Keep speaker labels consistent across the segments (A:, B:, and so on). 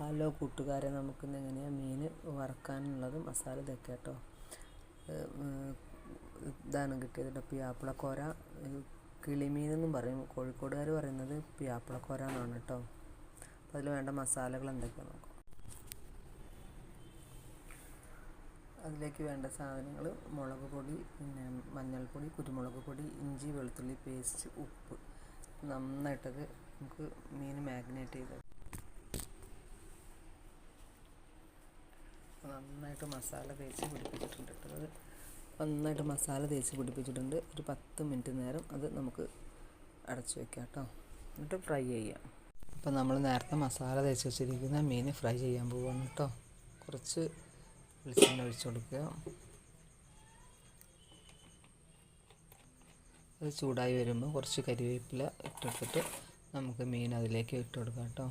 A: Hello കൂട്ടുകാരെ, നമുക്കിന്ന് എങ്ങനെയാണ് മീൻ വറുക്കാനുള്ളത് മസാല ഇതൊക്കെ കേട്ടോ. ഇതാണ് കിട്ടിയത് കേട്ടോ, പിയാപ്പിളക്കോര. കിളിമീനെന്നും പറയും, കോഴിക്കോടുകാർ പറയുന്നത് പിയാപ്പിളക്കോര എന്നാണ് കേട്ടോ. അപ്പോൾ അതിൽ വേണ്ട മസാലകൾ എന്തൊക്കെയാണ് നോക്കാം. അതിലേക്ക് വേണ്ട സാധനങ്ങൾ: മുളക് പൊടി, പിന്നെ മഞ്ഞൾപ്പൊടി, കുരുമുളക് പൊടി, ഇഞ്ചി വെളുത്തുള്ളി പേസ്റ്റ്, ഉപ്പ്. നന്നായിട്ടത് നമുക്ക് മീൻ മാഗ്നേറ്റ് ചെയ്ത് നന്നായിട്ട് മസാല തേച്ച് പിടിപ്പിച്ചിട്ടുണ്ട് കേട്ടോ. അത് നന്നായിട്ട് മസാല തേച്ച് പിടിപ്പിച്ചിട്ടുണ്ട്. ഒരു 10 മിനിറ്റ് നേരം അത് നമുക്ക് അടച്ചു വെക്കാം കേട്ടോ. എന്നിട്ട് ഫ്രൈ ചെയ്യാം. അപ്പോൾ നമ്മൾ നേരത്തെ മസാല തേച്ച് വെച്ചിരിക്കുന്ന മീൻ ഫ്രൈ ചെയ്യാൻ പോവുകയാണ് കേട്ടോ. കുറച്ച് വെളിച്ചെണ്ണ ഒഴിച്ച് കൊടുക്കുക. അത് ചൂടായി വരുമ്പോൾ കുറച്ച് കരിവേപ്പില ഇട്ടെടുത്തിട്ട് നമുക്ക് മീൻ അതിലേക്ക് ഇട്ട് കൊടുക്കാം കേട്ടോ.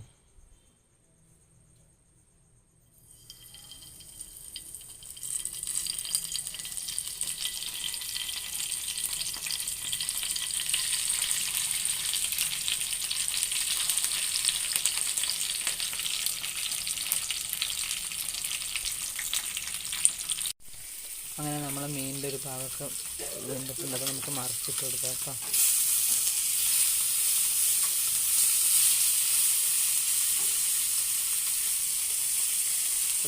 A: അങ്ങനെ നമ്മൾ മീനിൻ്റെ ഒരു ഭാഗമൊക്കെ വെന്തിട്ടുണ്ട്. അപ്പോൾ നമുക്ക് മറിച്ചിട്ട് കൊടുക്കാം കേട്ടോ.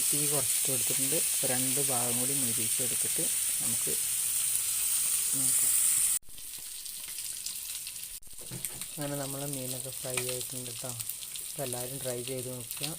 A: തീ കുറച്ചിട്ട് കൊടുത്തിട്ടുണ്ട്. 2 ഭാഗം കൂടി മുരിച്ചെടുത്തിട്ട് നമുക്ക് നോക്കാം. അങ്ങനെ നമ്മൾ മീനൊക്കെ ഫ്രൈ ആയിട്ടുണ്ട് കേട്ടോ. അപ്പോൾ എല്ലാവരും ട്രൈ ചെയ്ത് നോക്കുക.